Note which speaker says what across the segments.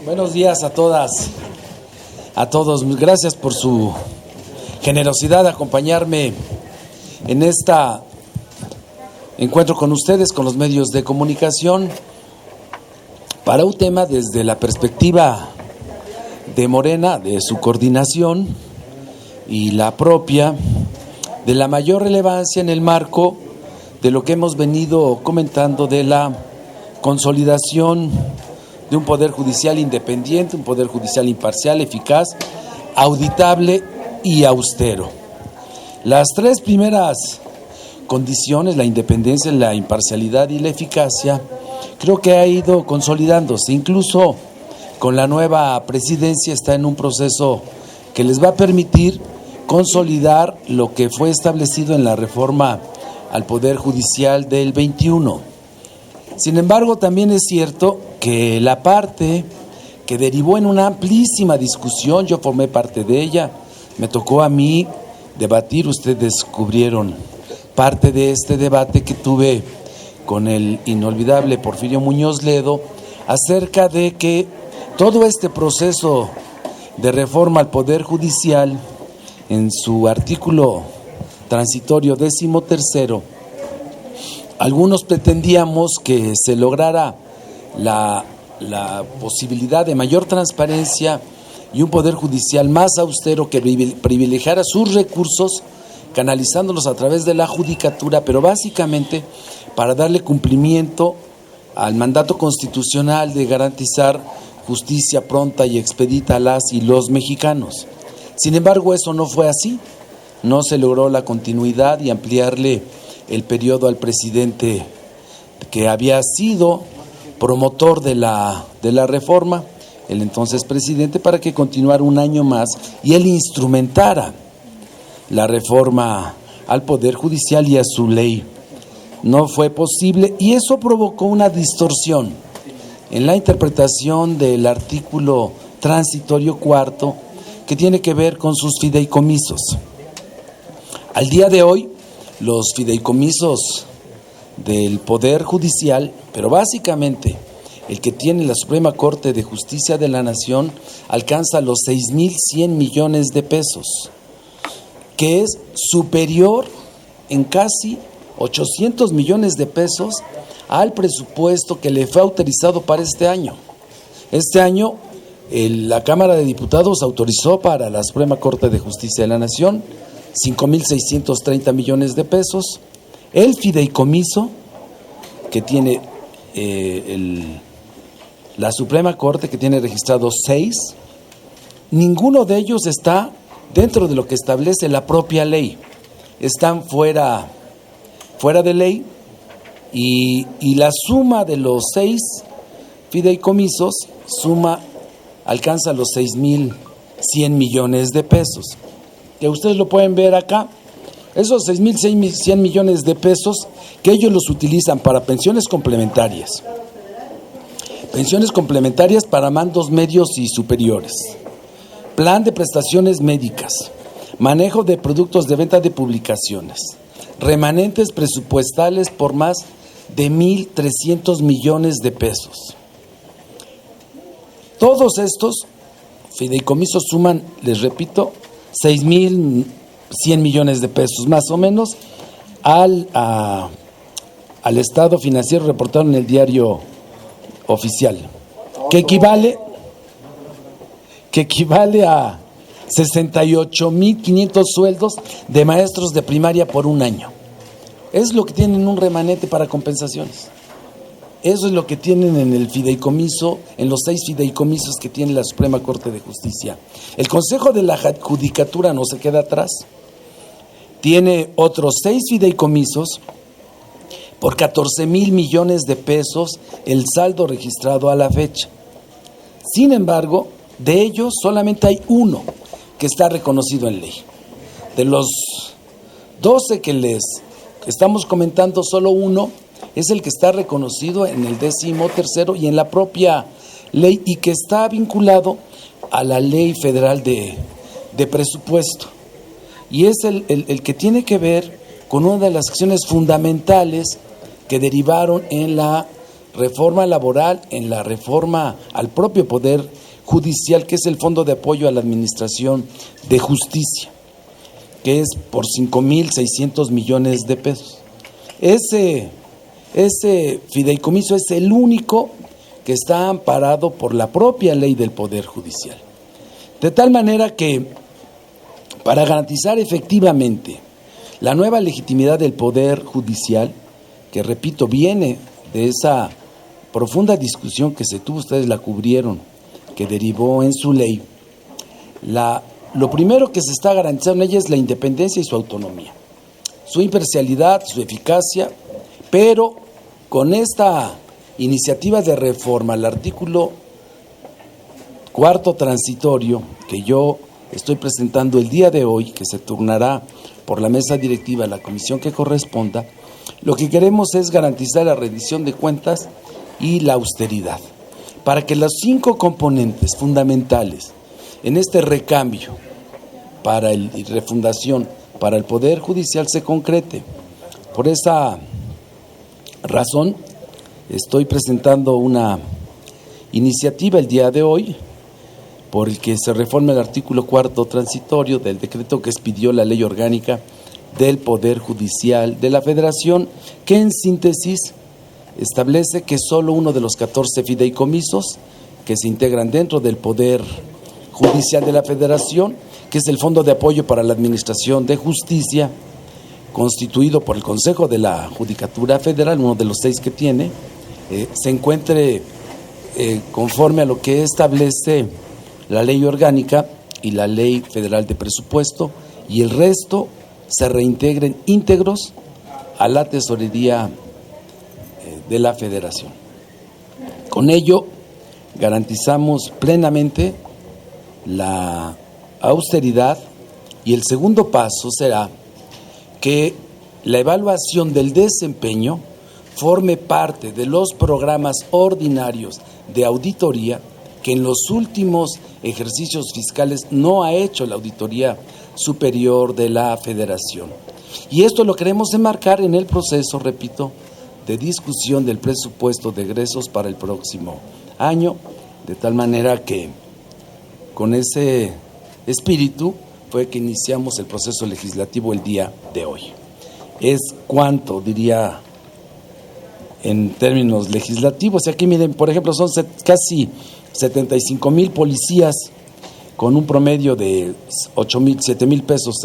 Speaker 1: Buenos días a todas, a todos. Gracias por su generosidad de acompañarme en este encuentro con ustedes, con los medios de comunicación, para un tema desde la perspectiva de Morena, de su coordinación y la propia, de la mayor relevancia en el marco de lo que hemos venido comentando de la consolidación de un poder judicial independiente, un poder judicial imparcial, eficaz, auditable y austero. Las tres primeras condiciones, la independencia, la imparcialidad y la eficacia, creo que ha ido consolidándose. Incluso con la nueva presidencia está en un proceso que les va a permitir consolidar lo que fue establecido en la reforma al Poder Judicial del 21. Sin embargo, también es cierto que la parte que derivó en una amplísima discusión, yo formé parte de ella, me tocó a mí debatir, ustedes cubrieron parte de este debate que tuve con el inolvidable Porfirio Muñoz Ledo, acerca de que todo este proceso de reforma al Poder Judicial, en su artículo transitorio 13º, algunos pretendíamos que se lograra la posibilidad de mayor transparencia y un poder judicial más austero que privilegiara sus recursos, canalizándolos a través de la judicatura, pero básicamente para darle cumplimiento al mandato constitucional de garantizar justicia pronta y expedita a las y los mexicanos. Sin embargo, eso no fue así. No se logró la continuidad y ampliarle el periodo al presidente que había sido promotor de la reforma, el entonces presidente, para que continuara un año más y él instrumentara la reforma al Poder Judicial y a su ley. No fue posible y eso provocó una distorsión en la interpretación del artículo transitorio 4 que tiene que ver con sus fideicomisos. Al día de hoy, los fideicomisos del Poder Judicial, pero básicamente el que tiene la Suprema Corte de Justicia de la Nación, alcanza los 6,100 millones de pesos, que es superior en casi 800 millones de pesos al presupuesto que le fue autorizado para este año. Este año, la Cámara de Diputados autorizó para la Suprema Corte de Justicia de la Nación 5,630 millones de pesos. El fideicomiso que tiene la Suprema Corte, que tiene registrados 6, ninguno de ellos está dentro de lo que establece la propia ley. Están fuera de ley y la suma de los 6 fideicomisos alcanza los 6,100 millones de pesos. Que ustedes lo pueden ver acá, esos 6,100 millones de pesos que ellos los utilizan para pensiones complementarias para mandos medios y superiores, plan de prestaciones médicas, manejo de productos de venta de publicaciones, remanentes presupuestales por más de 1,300 millones de pesos. Todos estos fideicomisos suman, les repito, 6,100 millones de pesos, más o menos, al estado financiero reportado en el diario oficial, que equivale a 68,500 sueldos de maestros de primaria por un año. Es lo que tienen un remanente para compensaciones. Eso es lo que tienen en el fideicomiso, en los 6 fideicomisos que tiene la Suprema Corte de Justicia. El Consejo de la Judicatura no se queda atrás. Tiene otros 6 fideicomisos por 14,000 millones de pesos, el saldo registrado a la fecha. Sin embargo, de ellos solamente hay uno que está reconocido en ley. De los 12 que les estamos comentando, solo uno es el que está reconocido en el 13º y en la propia ley y que está vinculado a la Ley Federal de Presupuesto. Y es el que tiene que ver con una de las acciones fundamentales que derivaron en la reforma laboral, en la reforma al propio Poder Judicial, que es el Fondo de Apoyo a la Administración de Justicia, que es por 5,600 millones de pesos. Ese fideicomiso es el único que está amparado por la propia ley del Poder Judicial. De tal manera que, para garantizar efectivamente la nueva legitimidad del Poder Judicial, que repito, viene de esa profunda discusión que se tuvo, ustedes la cubrieron, que derivó en su ley, lo primero que se está garantizando en ella es la independencia y su autonomía, su imparcialidad, su eficacia, pero con esta iniciativa de reforma al artículo 4º transitorio que yo estoy presentando el día de hoy, que se turnará por la mesa directiva a la comisión que corresponda, lo que queremos es garantizar la rendición de cuentas y la austeridad, para que los 5 componentes fundamentales en este recambio y refundación para el Poder Judicial se concrete. Por esa razón, estoy presentando una iniciativa el día de hoy por el que se reforme el artículo 4º transitorio del decreto que expidió la Ley Orgánica del Poder Judicial de la Federación, que en síntesis establece que solo uno de los 14 fideicomisos que se integran dentro del Poder Judicial de la Federación, que es el Fondo de Apoyo para la Administración de Justicia, constituido por el Consejo de la Judicatura Federal, uno de los 6 que tiene, se encuentre conforme a lo que establece la Ley Orgánica y la Ley Federal de Presupuesto, y el resto se reintegren íntegros a la Tesorería de la Federación. Con ello garantizamos plenamente la austeridad, y el segundo paso será que la evaluación del desempeño forme parte de los programas ordinarios de auditoría que en los últimos ejercicios fiscales no ha hecho la Auditoría Superior de la Federación. Y esto lo queremos enmarcar en el proceso, repito, de discusión del presupuesto de egresos para el próximo año, de tal manera que con ese espíritu fue que iniciamos el proceso legislativo el día de hoy. Es cuanto, diría, en términos legislativos. Y aquí miren, por ejemplo, son casi 75,000 policías con un promedio de 7,000 pesos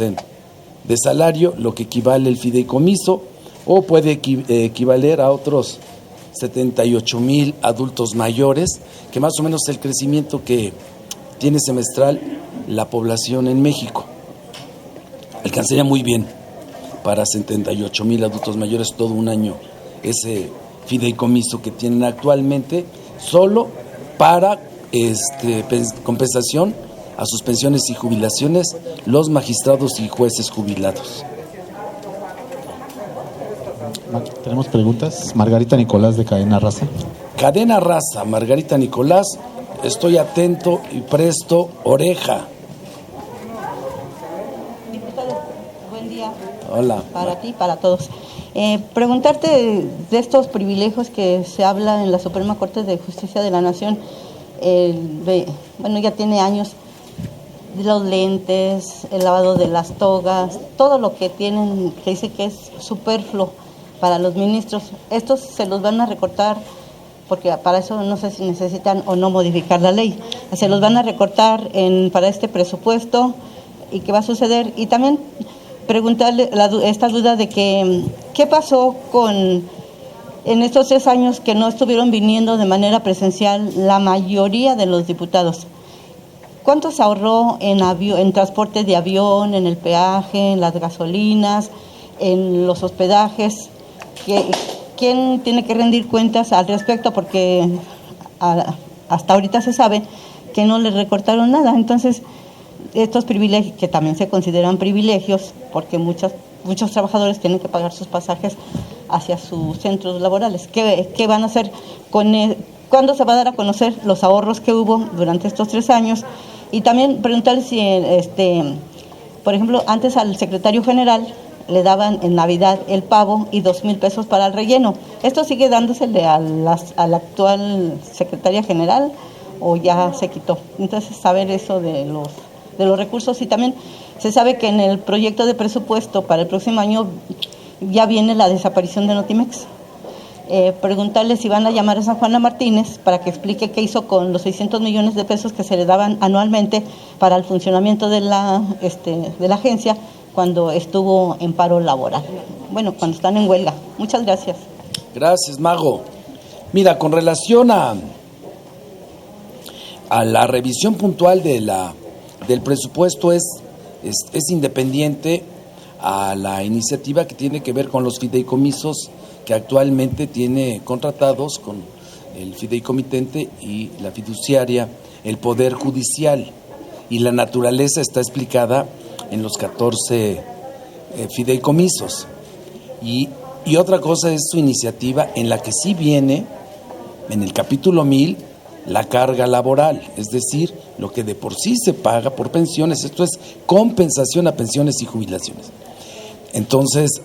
Speaker 1: de salario, lo que equivale el fideicomiso, o puede equivaler a otros 78,000 adultos mayores, que más o menos es el crecimiento que tiene semestral la población en México. Alcanzaría muy bien para 78,000 adultos mayores todo un año ese fideicomiso que tienen actualmente, solo para compensación a sus pensiones y jubilaciones los magistrados y jueces jubilados.
Speaker 2: Tenemos preguntas. Margarita Nicolás, de Cadena Raza.
Speaker 1: Cadena Raza, Margarita Nicolás, estoy atento y presto oreja.
Speaker 3: Diputado, buen día.
Speaker 1: Hola.
Speaker 3: Para ti, para todos. Preguntarte de estos privilegios que se habla en la Suprema Corte de Justicia de la Nación. Ya tiene años, los lentes, el lavado de las togas, todo lo que tienen, que dice que es superfluo para los ministros. Estos se los van a recortar, porque para eso no sé si necesitan o no modificar la ley. Se los van a recortar para este presupuesto. ¿Y qué va a suceder? Y también preguntarle esta duda de que qué pasó en estos 3 años que no estuvieron viniendo de manera presencial la mayoría de los diputados. ¿Cuánto se ahorró en transporte de avión, en el peaje, en las gasolinas, en los hospedajes? ¿Quién tiene que rendir cuentas al respecto? Porque hasta ahorita se sabe que no les recortaron nada. Entonces, estos privilegios, que también se consideran privilegios, porque muchos trabajadores tienen que pagar sus pasajes hacia sus centros laborales. ¿Qué van a hacer cuándo se va a dar a conocer los ahorros que hubo durante estos 3 años? Y también preguntar si, por ejemplo, antes al secretario general le daban en Navidad el pavo y 2,000 pesos para el relleno. ¿Esto sigue dándosele a la actual secretaria general o ya se quitó? Entonces, saber eso de los recursos. Y también se sabe que en el proyecto de presupuesto para el próximo año ya viene la desaparición de Notimex. Preguntarle si van a llamar a San Juana Martínez para que explique qué hizo con los 600 millones de pesos que se le daban anualmente para el funcionamiento de la agencia cuando estuvo en paro laboral. Bueno, cuando están en huelga. Muchas gracias.
Speaker 1: Gracias, Mago. Mira, con relación a la revisión puntual del presupuesto es independiente a la iniciativa que tiene que ver con los fideicomisos que actualmente tiene contratados con el fideicomitente y la fiduciaria, el Poder Judicial, y la naturaleza está explicada en los 14 fideicomisos. Y otra cosa es su iniciativa en la que sí viene, en el capítulo 1000, la carga laboral, es decir, lo que de por sí se paga por pensiones, esto es compensación a pensiones y jubilaciones. Entonces,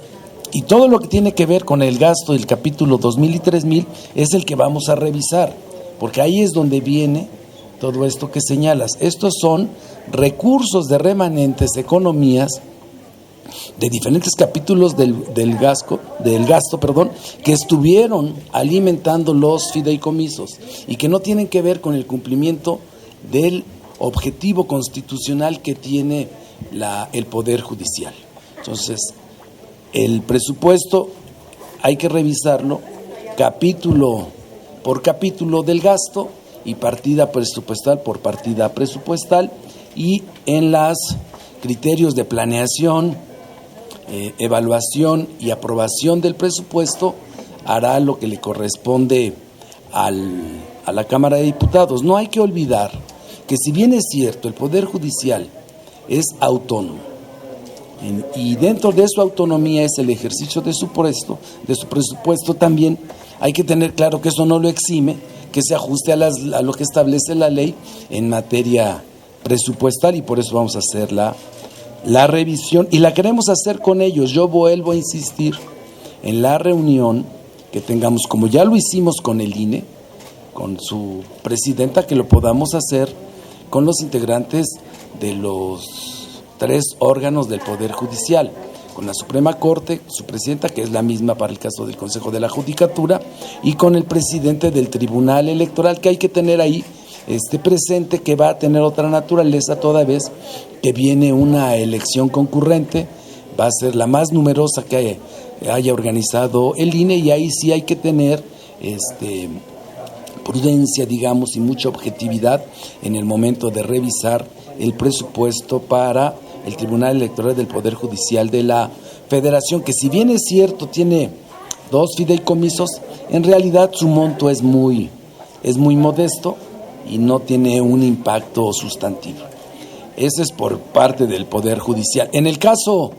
Speaker 1: y todo lo que tiene que ver con el gasto del capítulo 2000 y 3000 es el que vamos a revisar, porque ahí es donde viene todo esto que señalas. Estos son recursos de remanentes, economías de diferentes capítulos del gasto, que estuvieron alimentando los fideicomisos y que no tienen que ver con el cumplimiento del objetivo constitucional que tiene el Poder Judicial. Entonces, el presupuesto hay que revisarlo capítulo por capítulo del gasto y partida presupuestal por partida presupuestal, y en los criterios de planeación, evaluación y aprobación del presupuesto hará lo que le corresponde a la Cámara de Diputados. No hay que olvidar que, si bien es cierto, el Poder Judicial es autónomo, y dentro de su autonomía es el ejercicio de su presupuesto, también hay que tener claro que eso no lo exime, que se ajuste a lo que establece la ley en materia presupuestal, y por eso vamos a hacer la revisión, y la queremos hacer con ellos. Yo vuelvo a insistir en la reunión que tengamos, como ya lo hicimos con el INE, con su presidenta, que lo podamos hacer con los integrantes de los 3 órganos del Poder Judicial, con la Suprema Corte, su presidenta, que es la misma para el caso del Consejo de la Judicatura, y con el presidente del Tribunal Electoral, que hay que tener ahí presente, que va a tener otra naturaleza toda vez que viene una elección concurrente, va a ser la más numerosa que haya organizado el INE, y ahí sí hay que tener prudencia, digamos, y mucha objetividad en el momento de revisar el presupuesto para el Tribunal Electoral del Poder Judicial de la Federación, que, si bien es cierto tiene 2 fideicomisos, en realidad su monto es muy modesto y no tiene un impacto sustantivo. Ese es por parte del Poder Judicial. En el caso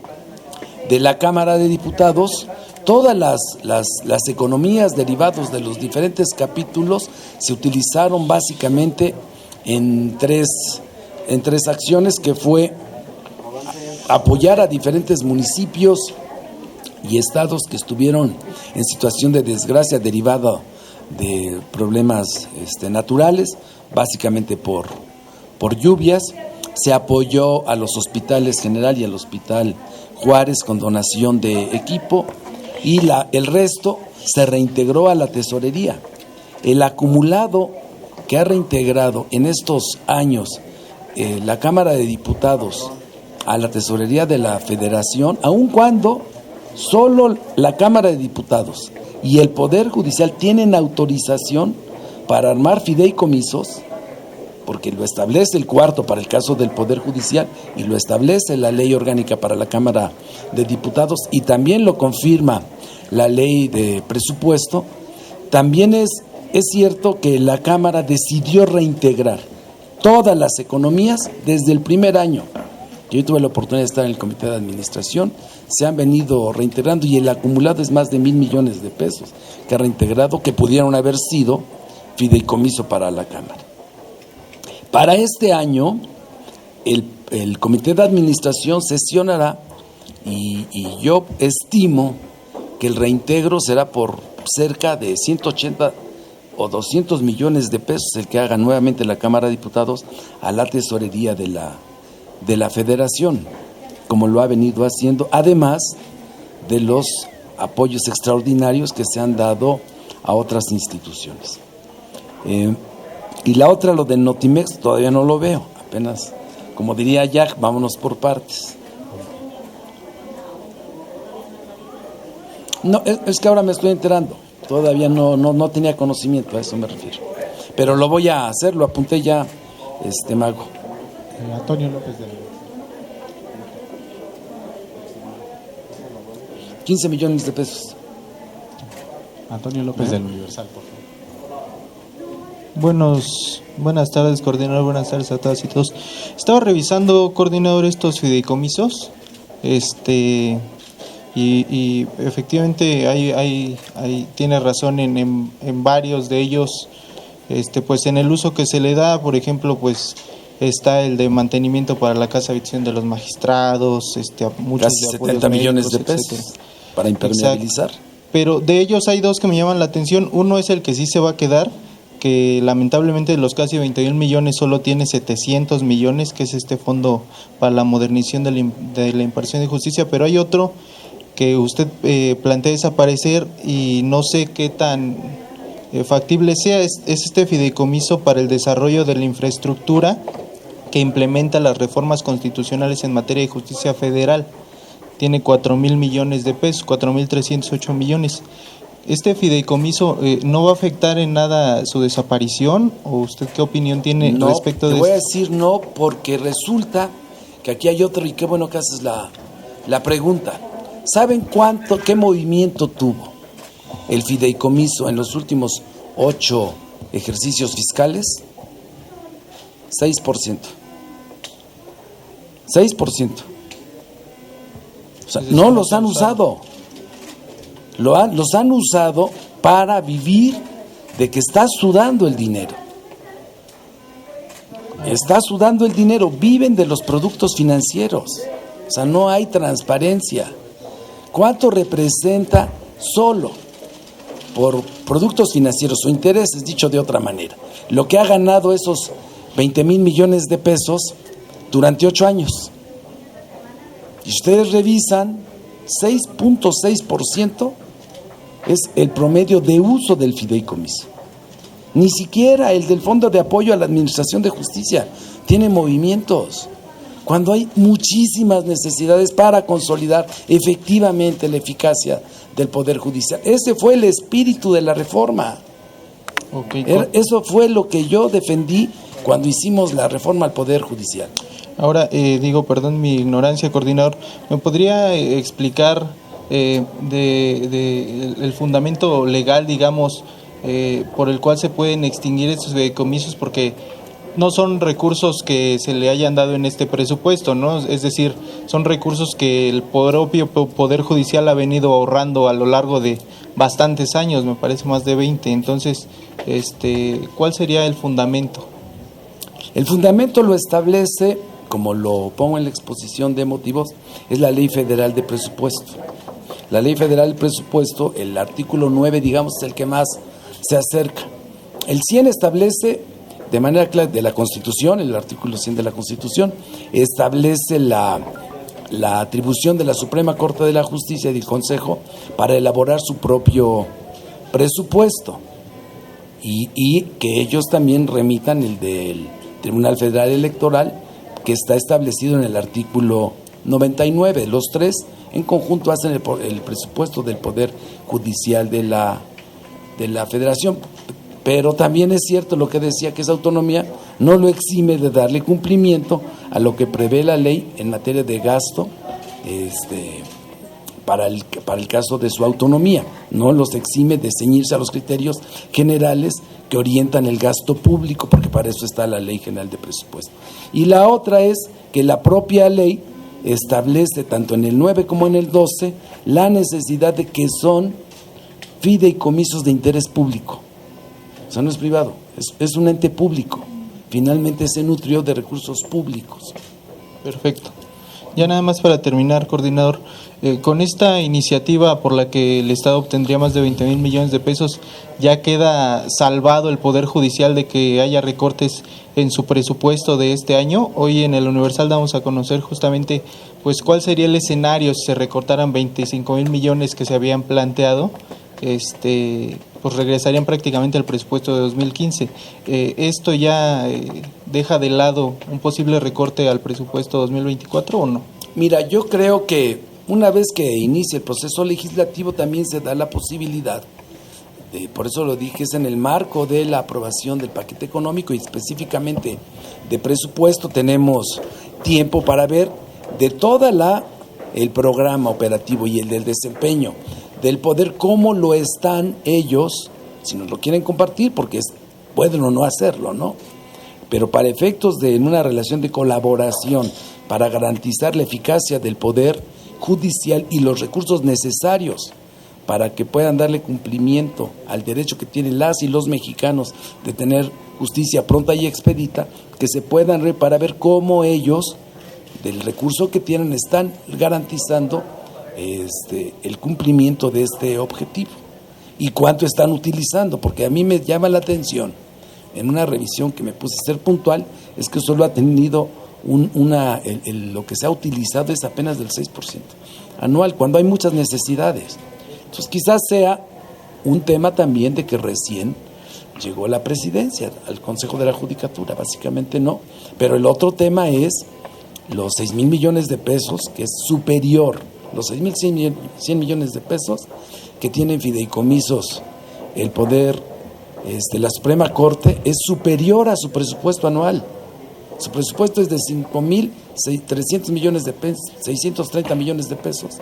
Speaker 1: de la Cámara de Diputados, todas las economías derivadas de los diferentes capítulos se utilizaron básicamente en tres acciones, que fue apoyar a diferentes municipios y estados que estuvieron en situación de desgracia derivada de problemas naturales, básicamente por lluvias. Se apoyó a los hospitales General y al Hospital Juárez con donación de equipo, y el resto se reintegró a la tesorería. El acumulado que ha reintegrado en estos años la Cámara de Diputados a la tesorería de la Federación, aun cuando solo la Cámara de Diputados y el Poder Judicial tienen autorización para armar fideicomisos, porque lo establece el 4º para el caso del Poder Judicial y lo establece la Ley Orgánica para la Cámara de Diputados, y también lo confirma la Ley de Presupuesto. También es cierto que la Cámara decidió reintegrar todas las economías desde el primer año. Yo tuve la oportunidad de estar en el Comité de Administración, se han venido reintegrando, y el acumulado es más de 1,000 millones de pesos que ha reintegrado, que pudieron haber sido fideicomiso para la Cámara. Para este año, el Comité de Administración sesionará y yo estimo que el reintegro será por cerca de 180 o 200 millones de pesos el que haga nuevamente la Cámara de Diputados a la tesorería de la Federación, como lo ha venido haciendo, además de los apoyos extraordinarios que se han dado a otras instituciones. Y la otra, lo del Notimex, todavía no lo veo, apenas, como diría Jack, vámonos por partes. No, es que ahora me estoy enterando, todavía no tenía conocimiento, a eso me refiero. Pero lo voy a hacer, lo apunté ya, Mago.
Speaker 2: Antonio López del
Speaker 1: 15 millones de pesos.
Speaker 2: Antonio López del Universal, por favor.
Speaker 4: Buenas tardes, coordinador, buenas tardes a todas y todos. Estaba revisando, coordinador, estos fideicomisos, y efectivamente hay tiene razón en varios de ellos, pues en el uso que se le da. Por ejemplo, pues está el de mantenimiento para la casa habitación de los magistrados, muchos
Speaker 1: casi
Speaker 4: de
Speaker 1: 70 millones de pesos,
Speaker 4: etcétera,
Speaker 1: para impermeabilizar.
Speaker 4: Exacto. Pero de ellos hay dos que me llaman la atención. Uno es el que sí se va a quedar, que lamentablemente de los casi 21 millones solo tiene 700 millones, que es este fondo para la modernización de la impartición de justicia. Pero hay otro que usted plantea desaparecer y no sé qué tan factible sea. Es este fideicomiso para el desarrollo de la infraestructura que implementa las reformas constitucionales en materia de justicia federal. Tiene 4,000 millones de pesos, 4,308 millones. ¿Este fideicomiso no va a afectar en nada su desaparición? ¿O usted qué opinión tiene respecto de
Speaker 1: esto? Te voy a
Speaker 4: esto?
Speaker 1: decir no, porque resulta que aquí hay otro, y qué bueno que haces la pregunta. ¿Saben qué movimiento tuvo el fideicomiso en los últimos 8 ejercicios fiscales? 6%. 6%. O sea, no los han usado. Los han usado para vivir de que está sudando el dinero. Está sudando el dinero, viven de los productos financieros. O sea, no hay transparencia. ¿Cuánto representa solo por productos financieros o intereses, dicho de otra manera, lo que ha ganado esos 20,000 millones de pesos durante 8 años? Y ustedes revisan, 6.6% es el promedio de uso del fideicomiso. Ni siquiera el del Fondo de Apoyo a la Administración de Justicia tiene movimientos, cuando hay muchísimas necesidades para consolidar efectivamente la eficacia del Poder Judicial. Ese fue el espíritu de la reforma. Eso fue lo que yo defendí cuando hicimos la reforma al Poder Judicial.
Speaker 4: Ahora, perdón mi ignorancia, coordinador, ¿me podría explicar el fundamento legal, digamos, por el cual se pueden extinguir estos fideicomisos? Porque no son recursos que se le hayan dado en este presupuesto, ¿no? Es decir, son recursos que el propio Poder Judicial ha venido ahorrando a lo largo de bastantes años, me parece más de 20. Entonces, ¿cuál sería el fundamento?
Speaker 1: El fundamento lo establece, como lo pongo en la exposición de motivos, es la Ley Federal de Presupuesto. La Ley Federal de Presupuesto, el artículo 9, digamos, es el que más se acerca. El 100 establece, de manera clara, de la Constitución, el artículo 100 de la Constitución, establece la atribución de la Suprema Corte de la Justicia y del Consejo para elaborar su propio presupuesto y que ellos también remitan el del Tribunal Federal Electoral, que está establecido en el artículo 99. Los tres en conjunto hacen el presupuesto del Poder Judicial de la Federación. Pero también es cierto lo que decía, que esa autonomía no lo exime de darle cumplimiento a lo que prevé la ley en materia de gasto para el caso de su autonomía. No los exime de ceñirse a los criterios generales que orientan el gasto público, porque para eso está la Ley General de Presupuesto. Y la otra es que la propia ley establece, tanto en el 9 como en el 12, la necesidad de que son fideicomisos de interés público. O sea, no es privado, es un ente público. Finalmente se nutrió de recursos públicos.
Speaker 4: Perfecto. Ya nada más para terminar, coordinador, con esta iniciativa por la que el Estado obtendría más de 20,000 millones de pesos, ¿ya queda salvado el Poder Judicial de que haya recortes en su presupuesto de este año? Hoy en el Universal damos a conocer justamente pues cuál sería el escenario si se recortaran 25,000 millones que se habían planteado, pues regresarían prácticamente al presupuesto de 2015. ¿Esto ya deja de lado un posible recorte al presupuesto 2024 o no?
Speaker 1: Mira, yo creo que una vez que inicie el proceso legislativo también se da la posibilidad, por eso lo dije, es en el marco de la aprobación del paquete económico y específicamente de presupuesto, tenemos tiempo para ver de toda el programa operativo y el del desempeño del poder, cómo lo están ellos, si nos lo quieren compartir, porque pueden o no hacerlo, ¿no? Pero para efectos de en una relación de colaboración, para garantizar la eficacia del Poder Judicial y los recursos necesarios para que puedan darle cumplimiento al derecho que tienen las y los mexicanos de tener justicia pronta y expedita, que se puedan para ver cómo ellos, del recurso que tienen, están garantizando el cumplimiento de este objetivo y cuánto están utilizando, porque a mí me llama la atención en una revisión que me puse a ser puntual, es que solo ha tenido lo que se ha utilizado es apenas del 6% anual, cuando hay muchas necesidades. Entonces quizás sea un tema también de que recién llegó la presidencia al Consejo de la Judicatura, básicamente no, pero el otro tema es los 6,000 millones de pesos, que es superior, los 6,100 millones de pesos que tienen fideicomisos el poder, la Suprema Corte, es superior a su presupuesto anual. Su presupuesto es de 5,300 millones de pesos, 630 millones de pesos,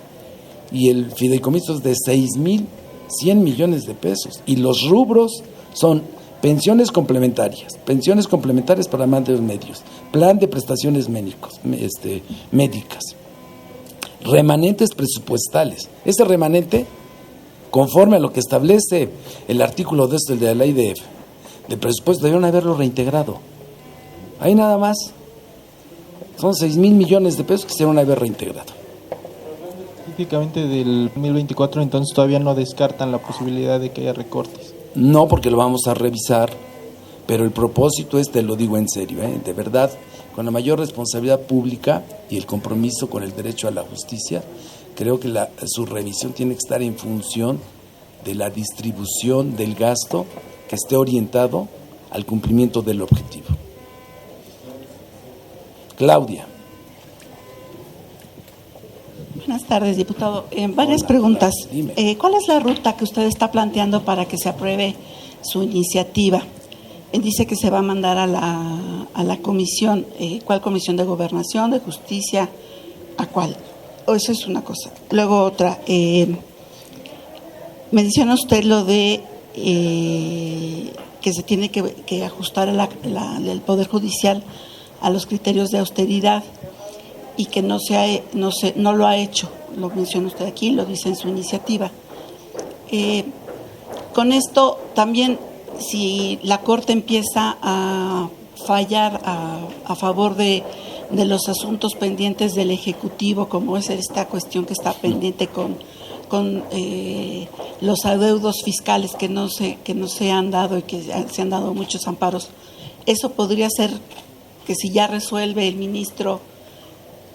Speaker 1: y el fideicomiso es de 6,100 millones de pesos, y los rubros son pensiones complementarias para mandos medios, plan de prestaciones médicas, remanentes presupuestales. Ese remanente, conforme a lo que establece el artículo de la ley de presupuesto, debieron haberlo reintegrado. Ahí nada más. Son 6,000 millones de pesos que se debieron haber reintegrado.
Speaker 4: Específicamente del 2024, entonces todavía no descartan la posibilidad de que haya recortes.
Speaker 1: No, porque lo vamos a revisar, pero el propósito te lo digo en serio, de verdad, con la mayor responsabilidad pública y el compromiso con el derecho a la justicia, creo que su revisión tiene que estar en función de la distribución del gasto que esté orientado al cumplimiento del objetivo. Claudia.
Speaker 5: Buenas tardes, diputado. Varias preguntas. ¿Cuál es la ruta que usted está planteando para que se apruebe su iniciativa? Dice que se va a mandar a la comisión. ¿Cuál comisión? ¿De Gobernación, de Justicia? ¿A cuál? Eso es una cosa. Luego otra. Menciona usted lo de que se tiene que ajustar el Poder Judicial a los criterios de austeridad y que no lo ha hecho. Lo menciona usted aquí, lo dice en su iniciativa. Con esto también, si la Corte empieza a fallar a favor de los asuntos pendientes del Ejecutivo, como es esta cuestión que está pendiente con los adeudos fiscales que no se han dado y que se han dado muchos amparos, eso podría ser que si ya resuelve el ministro...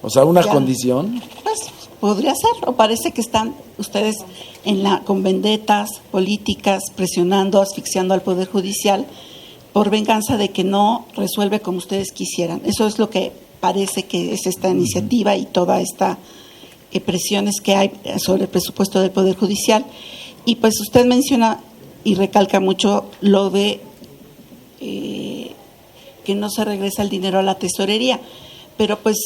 Speaker 1: O sea, una condición.
Speaker 5: Pues podría ser, o parece que están ustedes con vendetas políticas, presionando, asfixiando al Poder Judicial por venganza de que no resuelve como ustedes quisieran. Eso es lo que parece que es esta iniciativa y toda esta presiones que hay sobre el presupuesto del Poder Judicial. Y pues usted menciona y recalca mucho lo de que no se regresa el dinero a la tesorería, pero pues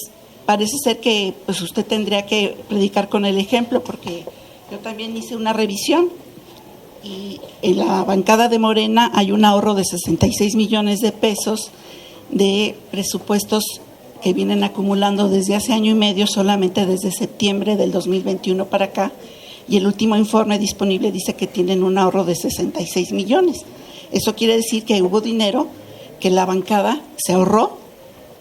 Speaker 5: parece ser que pues usted tendría que predicar con el ejemplo, porque yo también hice una revisión y en la bancada de Morena hay un ahorro de 66 millones de pesos de presupuestos que vienen acumulando desde hace año y medio, solamente desde septiembre del 2021 para acá, y el último informe disponible dice que tienen un ahorro de 66 millones. Eso quiere decir que hubo dinero que la bancada se ahorró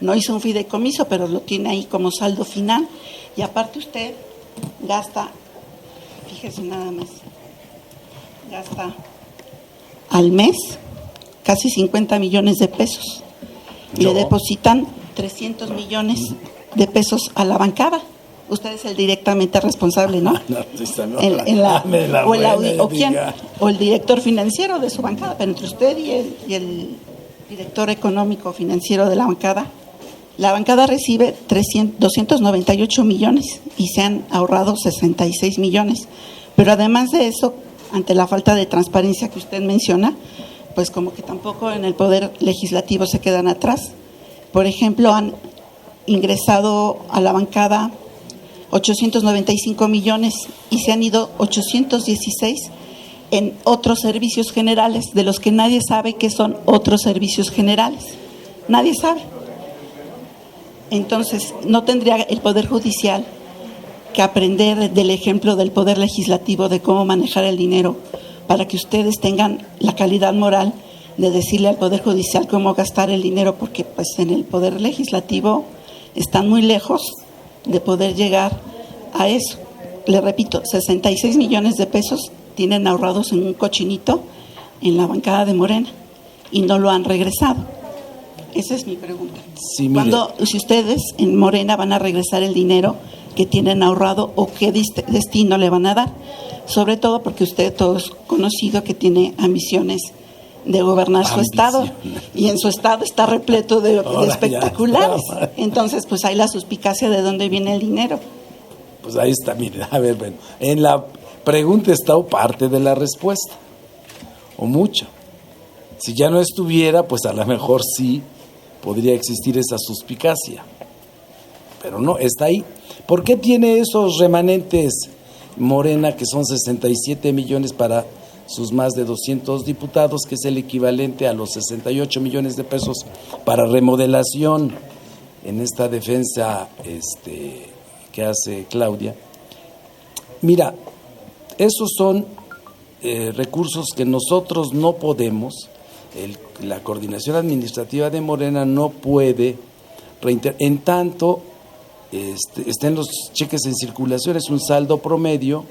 Speaker 5: no hizo un fideicomiso, pero lo tiene ahí como saldo final. Y aparte usted gasta, fíjese nada más, gasta al mes casi 50 millones de pesos. Y le depositan 300 millones de pesos a la bancada. Usted es el directamente responsable, ¿no? O el director financiero de su bancada, pero entre usted y el director económico financiero de la bancada recibe 298 millones y se han ahorrado 66 millones. Pero además de eso, ante la falta de transparencia que usted menciona, pues como que tampoco en el Poder Legislativo se quedan atrás. Por ejemplo, han ingresado a la bancada 895 millones y se han ido 816 en otros servicios generales, de los que nadie sabe qué son otros servicios generales. Nadie sabe. Entonces, ¿no tendría el Poder Judicial que aprender del ejemplo del Poder Legislativo de cómo manejar el dinero para que ustedes tengan la calidad moral de decirle al Poder Judicial cómo gastar el dinero? Porque pues en el Poder Legislativo están muy lejos de poder llegar a eso. Le repito, 66 millones de pesos tienen ahorrados en un cochinito en la bancada de Morena y no lo han regresado. Esa es mi pregunta.
Speaker 1: Sí,
Speaker 5: si ustedes en Morena van a regresar el dinero que tienen ahorrado o qué destino le van a dar, sobre todo porque usted todo es conocido que tiene ambiciones de gobernar su estado, y en su estado está repleto de espectaculares. Entonces, pues hay la suspicacia de dónde viene el dinero.
Speaker 1: Pues ahí está, mire, a ver, bueno, en la pregunta está parte de la respuesta, o mucho. Si ya no estuviera, pues a lo mejor sí podría existir esa suspicacia, pero no, está ahí. ¿Por qué tiene esos remanentes Morena, que son 67 millones para sus más de 200 diputados, que es el equivalente a los 68 millones de pesos para remodelación en esta defensa que hace Claudia? Mira, esos son recursos que nosotros no podemos, la coordinación administrativa de Morena no puede, en tanto estén los cheques en circulación, es un saldo promedio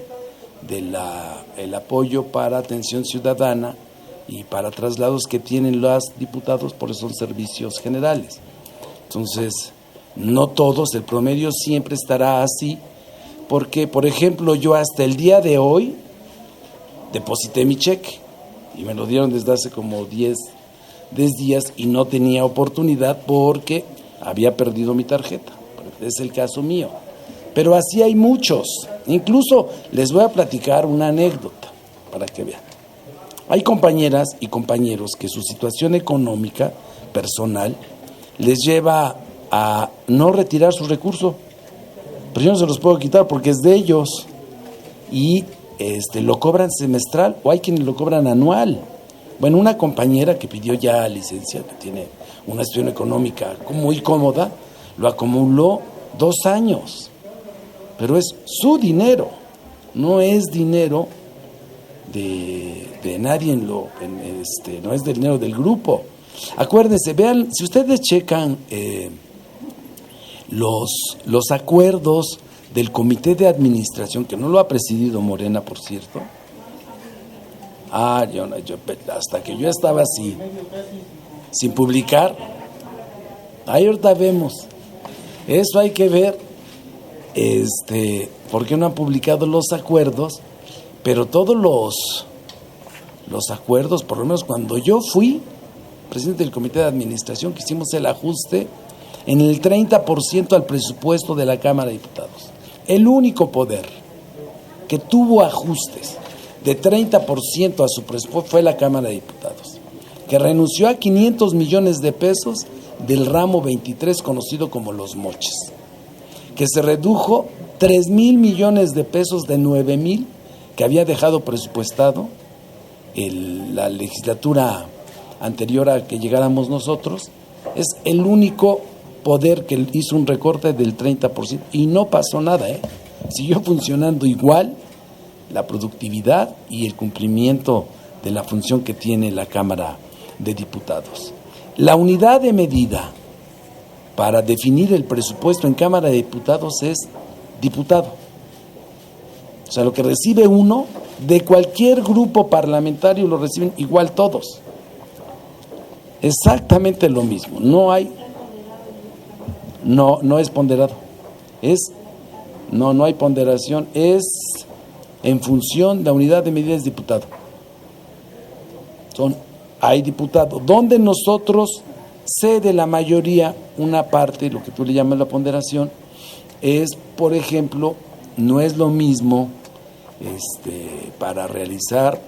Speaker 1: el apoyo para atención ciudadana y para traslados que tienen los diputados, por eso son servicios generales. Entonces, no todos, el promedio siempre estará así, porque, por ejemplo, yo hasta el día de hoy deposité mi cheque y me lo dieron desde hace como 10 días y no tenía oportunidad porque había perdido mi tarjeta. Es el caso mío. Pero así hay muchos. Incluso les voy a platicar una anécdota para que vean. Hay compañeras y compañeros que su situación económica personal les lleva a no retirar su recurso. Pero yo no se los puedo quitar porque es de ellos. Y lo cobran semestral o hay quienes lo cobran anual. Bueno, una compañera que pidió ya licencia, que tiene una situación económica muy cómoda, lo acumuló 2 años. Pero es su dinero, no es dinero de nadie, no es del dinero del grupo. Acuérdense, vean, si ustedes checan los acuerdos del comité de administración, que no lo ha presidido Morena, por cierto. Hasta que yo estaba así, sin publicar, ahí ahorita vemos. Eso hay que ver. ¿Por qué no han publicado los acuerdos? Pero todos los acuerdos, por lo menos cuando yo fui presidente del comité de administración, que hicimos el ajuste en el 30% al presupuesto de la Cámara de Diputados. El único poder que tuvo ajustes de 30% a su presupuesto fue la Cámara de Diputados, que renunció a 500 millones de pesos del ramo 23, conocido como los moches, que se redujo 3,000 millones de pesos de 9,000 que había dejado presupuestado la legislatura anterior a que llegáramos nosotros. Es el único poder que hizo un recorte del 30% y no pasó nada, siguió funcionando igual la productividad y el cumplimiento de la función que tiene la Cámara de Diputados. La unidad de medida para definir el presupuesto en Cámara de Diputados es diputado. O sea, lo que recibe uno, de cualquier grupo parlamentario lo reciben igual todos. Exactamente lo mismo. No es ponderado. No hay ponderación. Es en función de la unidad de medida es diputado. Hay diputado. Donde nosotros cede la mayoría una parte, lo que tú le llamas la ponderación, es, por ejemplo, no es lo mismo para realizar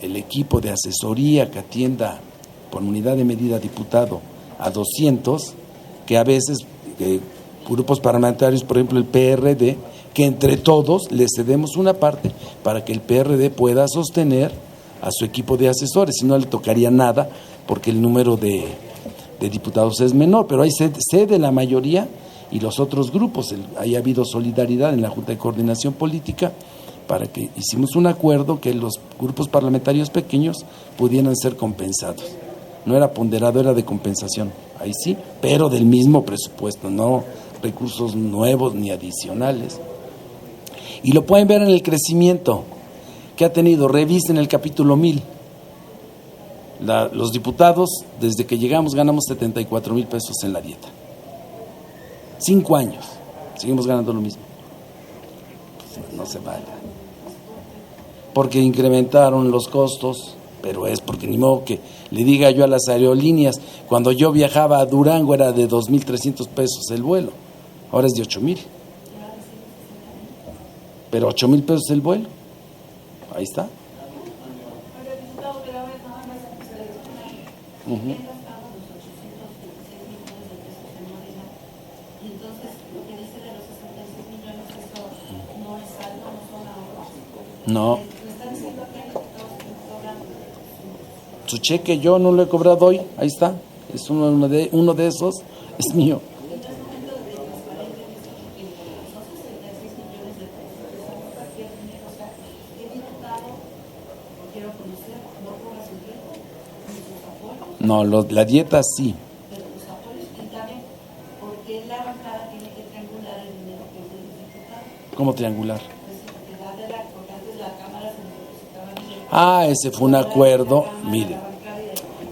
Speaker 1: el equipo de asesoría que atienda por unidad de medida diputado a 200, que a veces grupos parlamentarios, por ejemplo el PRD, que entre todos le cedemos una parte para que el PRD pueda sostener a su equipo de asesores, si no le tocaría nada porque el número de diputados es menor, pero ahí cede la mayoría y los otros grupos. Ahí ha habido solidaridad en la Junta de Coordinación Política para que hicimos un acuerdo que los grupos parlamentarios pequeños pudieran ser compensados. No era ponderado, era de compensación, ahí sí, pero del mismo presupuesto, no recursos nuevos ni adicionales. Y lo pueden ver en el crecimiento que ha tenido. Revisen el capítulo 1000. Los diputados, desde que llegamos, ganamos 74,000 pesos en la dieta. 5 años, seguimos ganando lo mismo. No se vale. Porque incrementaron los costos, pero es porque ni modo que le diga yo a las aerolíneas, cuando yo viajaba a Durango era de 2,300 pesos el vuelo, ahora es de 8,000. Pero 8,000 pesos el vuelo, ahí está. No. Su cheque yo no lo he cobrado hoy, ahí está, es uno de esos, es mío. No, la dieta sí. ¿Cómo triangular? Ese fue un acuerdo. Mire,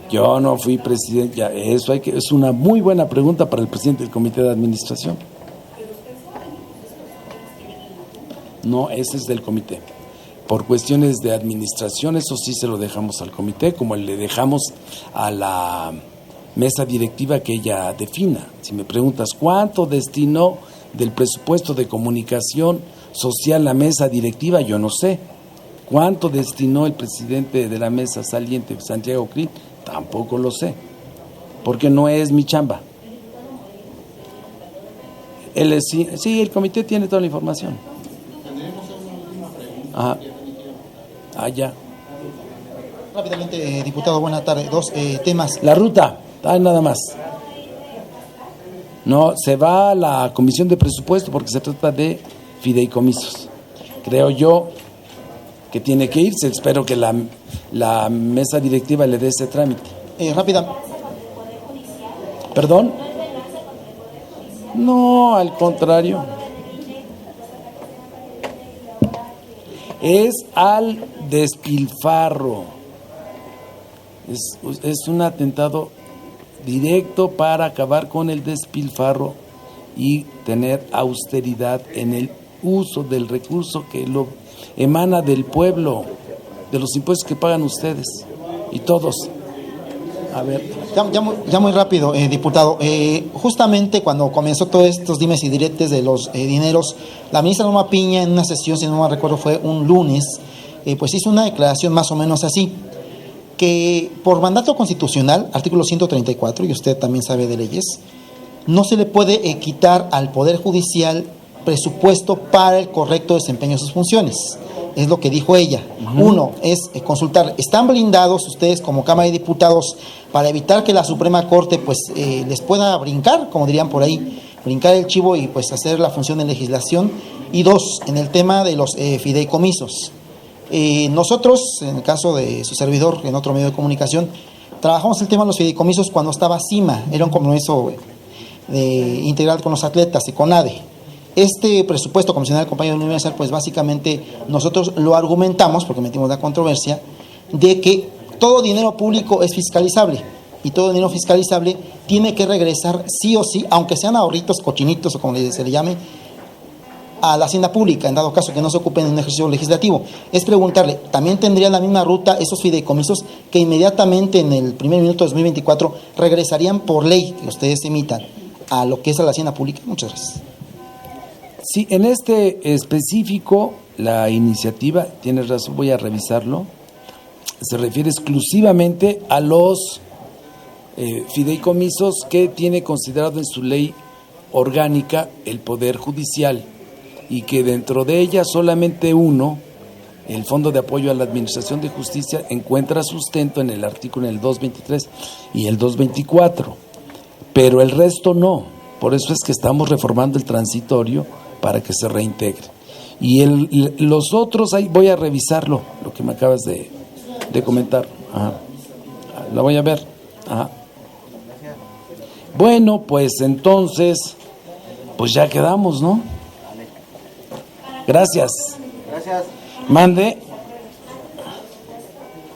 Speaker 1: yo no fui presidente, ya, es una muy buena pregunta para el presidente del comité de administración. No, ese es del comité. Por cuestiones de administración, eso sí se lo dejamos al comité, como le dejamos a la mesa directiva que ella defina. Si me preguntas cuánto destinó del presupuesto de comunicación social la mesa directiva, yo no sé. ¿Cuánto destinó el presidente de la mesa saliente, Santiago Krill? Tampoco lo sé, porque no es mi chamba. Sí, el comité tiene toda la información. Ya.
Speaker 6: Rápidamente, diputado, buena tarde. 2 temas.
Speaker 1: La ruta, nada más. No, se va a la comisión de presupuesto porque se trata de fideicomisos. Creo yo que tiene que irse. Espero que la mesa directiva le dé ese trámite.
Speaker 6: Rápida.
Speaker 1: ¿Perdón? No, al contrario. Es al despilfarro. Es un atentado directo para acabar con el despilfarro y tener austeridad en el uso del recurso que lo emana del pueblo, de los impuestos que pagan ustedes y todos. A ver.
Speaker 6: Ya muy rápido, diputado. Justamente cuando comenzó todos estos dimes y diretes de los dineros, la ministra Norma Piña, en una sesión, si no me recuerdo, fue un lunes, pues hizo una declaración más o menos así, que por mandato constitucional, artículo 134, y usted también sabe de leyes, no se le puede quitar al Poder Judicial presupuesto para el correcto desempeño de sus funciones. Es lo que dijo ella. Uno, es consultar, ¿están blindados ustedes como Cámara de Diputados para evitar que la Suprema Corte pues les pueda brincar, como dirían por ahí, brincar el chivo y pues hacer la función de legislación? Y 2, en el tema de los fideicomisos. Nosotros, en el caso de su servidor, en otro medio de comunicación, trabajamos el tema de los fideicomisos cuando estaba CIMA. Era un compromiso integral con los atletas y con ADE. Este presupuesto, como señala el compañero Universal, pues básicamente nosotros lo argumentamos, porque metimos la controversia, de que todo dinero público es fiscalizable y todo dinero fiscalizable tiene que regresar sí o sí, aunque sean ahorritos, cochinitos o como se le llame, a la hacienda pública, en dado caso que no se ocupen en un ejercicio legislativo. Es preguntarle, ¿también tendría la misma ruta esos fideicomisos que inmediatamente en el primer minuto de 2024 regresarían por ley que ustedes emitan a lo que es a la hacienda pública? Muchas gracias.
Speaker 1: Sí, en este específico, la iniciativa, tienes razón, voy a revisarlo, se refiere exclusivamente a los fideicomisos que tiene considerado en su ley orgánica el Poder Judicial, y que dentro de ella solamente uno, el Fondo de Apoyo a la Administración de Justicia, encuentra sustento en el artículo en el 223 y el 224, pero el resto no. Por eso es que estamos reformando el transitorio para que se reintegre. Y los otros, ahí voy a revisarlo, lo que me acabas de comentar. Ajá. La voy a ver. Ajá. Bueno, pues entonces, pues ya quedamos, ¿no? Gracias.
Speaker 7: Gracias.
Speaker 1: Mande.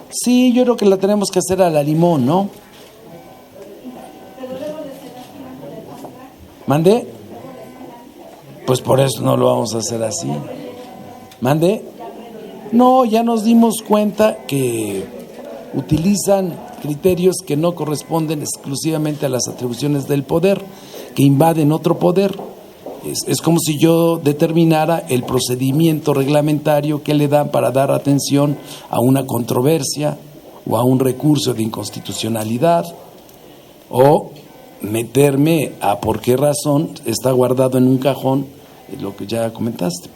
Speaker 1: Sí, yo creo que la tenemos que hacer a la limón, ¿no? ¿Mande? Pues por eso no lo vamos a hacer así. ¿Mande? No, ya nos dimos cuenta que utilizan criterios que no corresponden exclusivamente a las atribuciones del poder, que invaden otro poder. Es como si yo determinara el procedimiento reglamentario que le dan para dar atención a una controversia o a un recurso de inconstitucionalidad, o meterme a por qué razón está guardado en un cajón lo que ya comentaste.